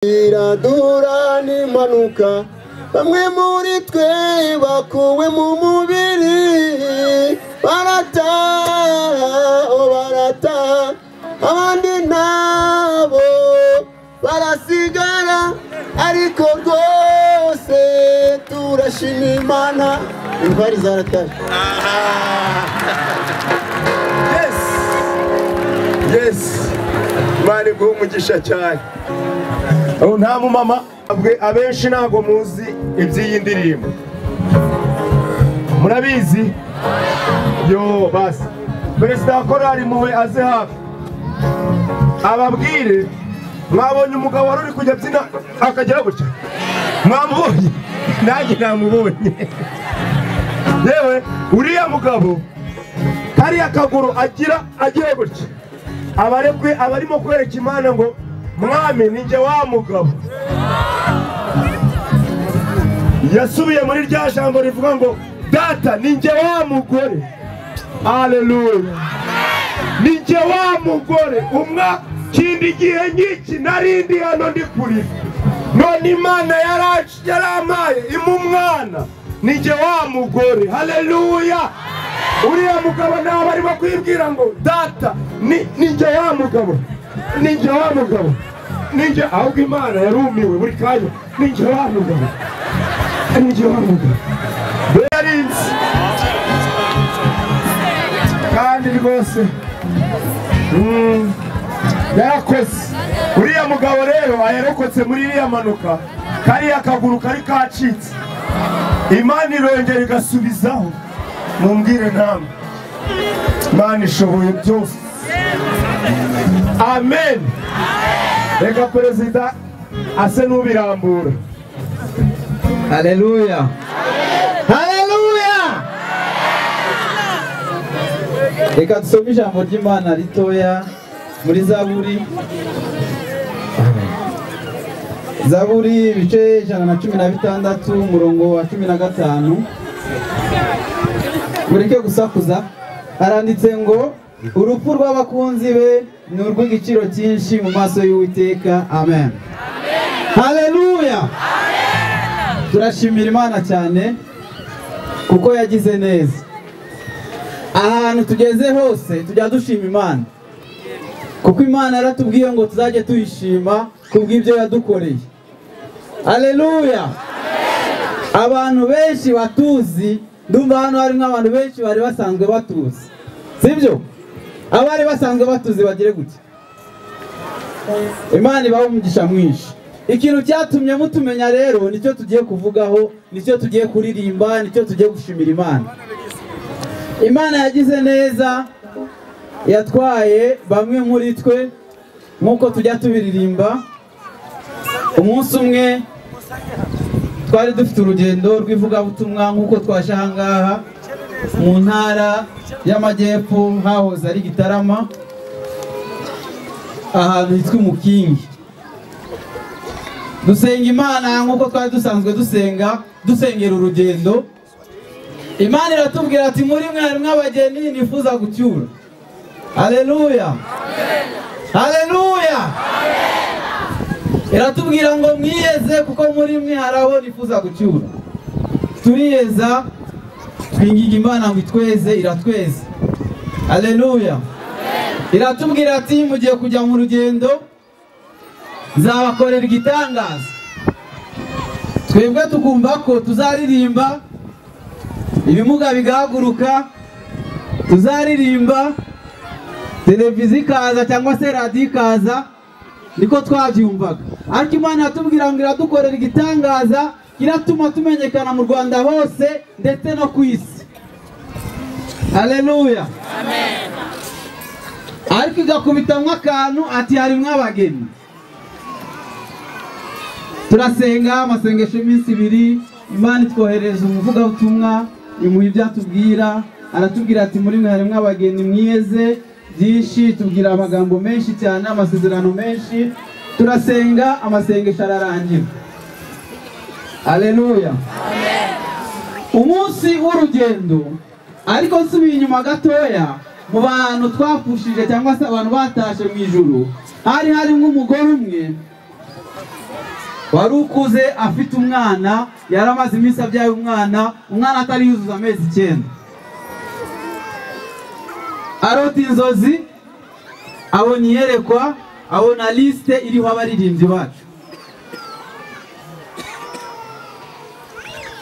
iradura n'impanuka bamwe muri twe bakuwe mu mubiri barata abandi nabo barasigara ariko rwose turashima Imana intwari zarataje. Yes Imana iguha umugisha cyane. Nta mumama abenshi ntago muzi iby'iyi ndirimbo murabizi yo basi perezida wa korali muwe aze hafi ababwire mwabonye umugabo wari uri kujya byina akagera gutya mwamubonye nanjye namubonye yewe uriya mugabo kariya kaguru agira gutya abarimo kwereka Imana ngo mwami ninjye wa mugabo. Yasubiye muri rya jambo rivuga ngo data ninjye wa mugore. Haleluya. Ninjye wa mugore umwa kindi gihe nyiki narindi hano ndi kuri none Imana yaramaye imumwana ninjye wa mugore. Haleluya. Uriya mugabo nawe arimo kwibwira ngo data ninjye wa mugabo, ninjye wa mugabo, ninjye ahubwo Imana yarumiwe buri kanya ninjye wa mugabo, ninjye wa mugabo. Yarinze kandi rwose yakoze. Uriya mugabo rero aherokotse muri iriya manuka kariya kaguru kari kacitse Imana irongera igasubizaho. Mumbwire namwe Imana ishoboye byose. Amen. Reka perezida ase n'ubirambura. Haleluya. Haleluya. Reka dusome ijambo ry'Imana ritoya muri Zaburi ibice 116 umurongo wa 15. Mureke gusakuza. Haranditse ngo urupfu rw'abakunzi be ni urw'igiciro cyinshi mu maso y'Uwiteka. Amen. Haleluya. Turashimira Imana cyane kuko yagize neza. Ahantu tugeze hose tujya dushima Imana kuko Imana yaratubwiye ngo tuzajye tuyishima kubw'ibyo yadukoreye. Haleluya. Abantu benshi batuzi, ndumva hano harimo abantu benshi bari basanzwe batuzi, sibyo? Abari basanzwe batuzi bagire gute? Imana ibaho umugisha mwinshi. Ikintu cyatumye mutumenya rero nicyo tugiye kuvugaho, nicyo tugiye kuririmba, nicyo tugiye gushimira Imana. Imana yagize neza, yatwaye bamwe muri twe nkuko tujya tubiririmba. Umunsi umwe twari dufite urugendo rw'ivugabutumwa nkuko twashe ahangaha mu ntara y'Amajyepfo hahoze ari Gitarama, ahantu hitwa Umukingi. Dusenga Imana nkuko twari dusanzwe dusengera urugendo. Imana iratubwira ati muri mwe harimo abageni nifuza gucyura. Haleluya. Haleluya. Iratubwira ngo mwiyeze kuko muri mwe haraho nifuza gucyura. Turiyeza twingiga Imana ngo itweze, iratweze. Haleluya. Iratubwira ati mugiye kujya mu rugendo nzabakorera igitangaza. Twebwe tukumva ko tuzaririmba ibimuga bigahaguruka, tuzaririmba televiziyo ikaza cyangwa se radiyo ikaza, niko twabyumvaga. Ariko Imana yatubwira ngo iradukorera igitangaza kiratuma tumenyekana mu Rwanda hose ndetse no ku isi. Haleluya. Amen. Ariko igakubitamwa akantu ati harimo abageni. Turasenga amasengesho iminsi 2, Imana itwohereza umuvugabutumwa imuha ibyo atubwira. Aratubwira ati muri mwe harimo abageni mwiyeze byinshi, tubwira amagambo menshi cyane, amasezerano menshi. Turasenga amasengesho ararangira. Haleluya. Amen. Umunsi w'urugendo ariko nsubiye inyuma gatoya mu bantu twapushije cyangwa se abantu batashe mu ijuru, harimo umugore umwe wari ukuze afite umwana, yaramaze iminsi abyaye umwana atari yuzuza amezi 9. Arota inzozi, abona iyerekwa, abona liste iriho abaririmbyi bacu.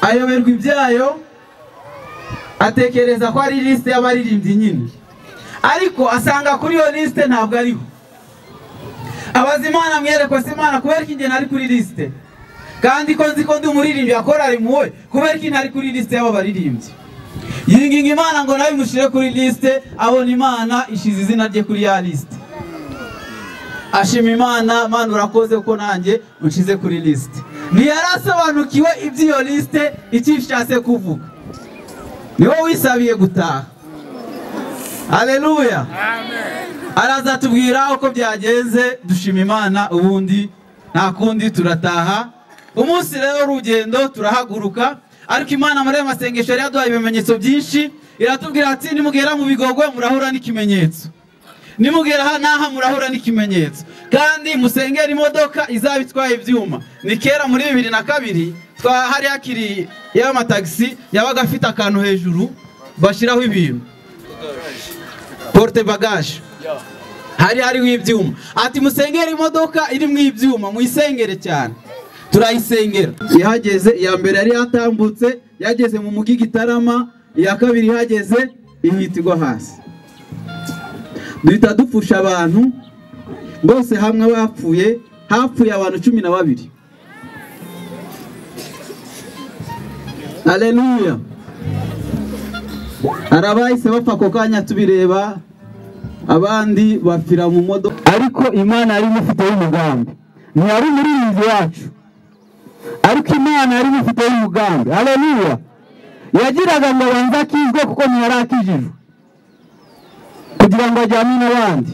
Ayoberwa ibyayo, atekereza ko ari liste y'abaririmbyi nyine, ariko asanga kuri iyo liste ntabwo ariho. Abaza Imana, mwereko se Imana, kubera ko ingene ari kuri liste kandi ko nzi ko ndi umuririmbyi akora ari muwe, kubera ko ntari kuri liste y'aba baririmbyi? Yinginga Imana ngo nawe mushire kuri liste. Abona Imana ishize izina rye kuri ya liste. Ashima Imana, Mana urakoze ko nanjye unshize kuri liste. Ntiyarasobanukiwe iby'iyo liste ikishatse kuvuga. Niwo wisabiye gutaha. Haleluya. Amen. Araza tubwira uko byagenze, dushima Imana, ubundi nta kundi turataha. Umunsi rero urugendo turahaguruka, ariko Imana muri amasengesho yari yaduhaye ibimenyetso byinshi. Iratubwira ati nimugera mu Bigogwe murahura n'ikimenyetso, nimugera naha murahura n'ikimenyetso, kandi musengera imodoka izaba itwaye ibyuma. Ni kera muri 2002 hari hakiri y'amatagisi yabaga afite akantu hejuru bashiraho ibintu, porte bagage, hariho ibyuma. Ati musengera imodoka iri mu ibyuma, muyisengere cyane. Turayisengera. Ihageze iya mbere yari yatambutse, yageze mu mugi Gitarama, iya kabiri ihageze ihitigwa hasi. Duhita dupfusha abantu bose hamwe bapfuye, hapfuye abantu 12. Haleluya. Arabayise bapfa ko kanya tubireba, abandi bapfira mu modoka, ariko Imana yari mufiteho umugambi. Ntiyari umuririmbyi wacu, ariko Imana yari mufiteho umugambi. Haleluya. Yagiraga ngo banza akizwe kuko ntiyari akijijwe, kugira ngo ajyane n'abandi.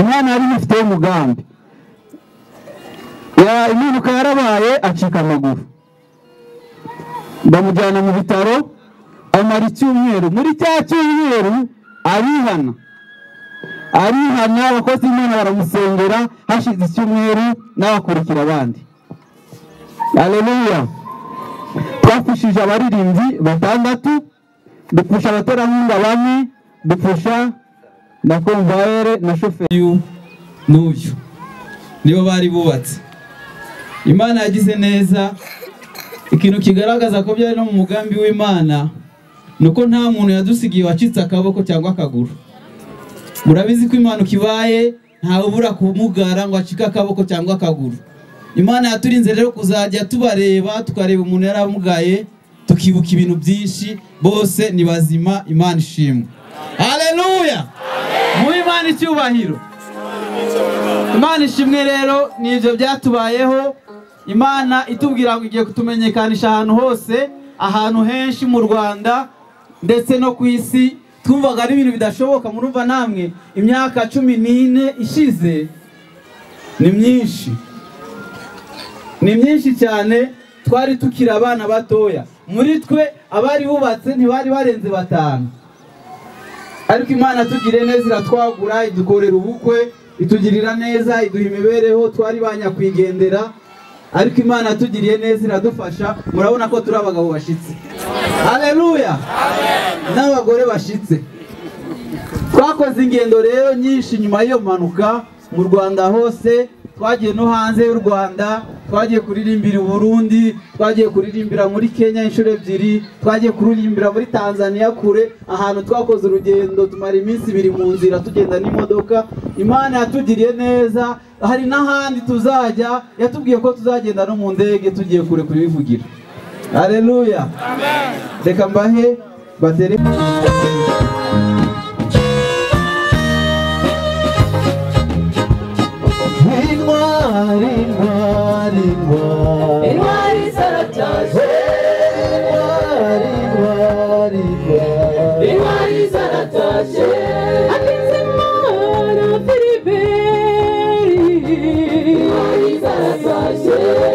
Imana yari mufiteho umugambi. Impanuka yarabaye, acika amaguru, bamujyana mu bitaro, amara icyumweru. Muri cya cyumweru arihana, abakozi Imana baramusengera. Hashize icyumweru n'abakurikira abandi. Haleluya. Twafashije abaririmbyi 6, dupfusha abaterankunga 4, dupfusha na konvayere na shoferi n'uyu. Nibo bari bubatse. Imana yagize neza. Ikintu kigaragaza ko byari no mu mugambi w'Imana nuko nta muntu yadusigiye wacitse akaboko cyangwa akaguru. Murabizi ko Imana kibaye nta ubura kumugara ngo acika akaboko cyangwa akaguru. Imana yaturinze rero kuzajya tubareba, tukareba umuntu yaramugaye, tukibuka ibintu byinshi. Bose ni bazima, Imana ishimwe. Haleluya. Mu Imana icyubahiro. Imana ishimwe. Rero nivyo byatubayeho. Imana itubwira ngo igiye kutumenyekanisha ahantu hose, ahantu henshi mu Rwanda ndetse no ku isi. Twumvaga ari ibintu bidashoboka. Murumva namwe imyaka 14 ishize ni myinshi, ni myinshi cyane. Twari tukira abana batoya, muri twe abari bubatse ntibari barenze 5, ariko Imana tugire neza iratwagura, idukorera ubukwe, itugirira neza, iduha imibereho. Twari banyakwigendera, ariko Imana tugiriye neza iradufasha. Murabona ko turi abagabo bashitse. Haleluya. Amen. N'abagore bashitse. Twakoze ingendo rero nyinshi nyuma y'iyo mpanuka mu Rwanda hose. Twagiye no hanze y'u Rwanda, twagiye kuririmbira Burundi, twagiye kuririmbira muri Kenya inshuro 2, twagiye kuririmbira muri Tanzania kure. Ahantu twakoze urugendo tumara iminsi 2 mu nzira tugenda n'imodoka. Imana yatugiriye neza. Hari n'ahandi tuzajya, yatubwiye ko tuzagenda no mu ndege tugiye kure kubivugira. Haleluya. Amen. Reka mbahe batere Intwari zarataje, intwari zarataje, Akizimana Philibert, intwari zarataje.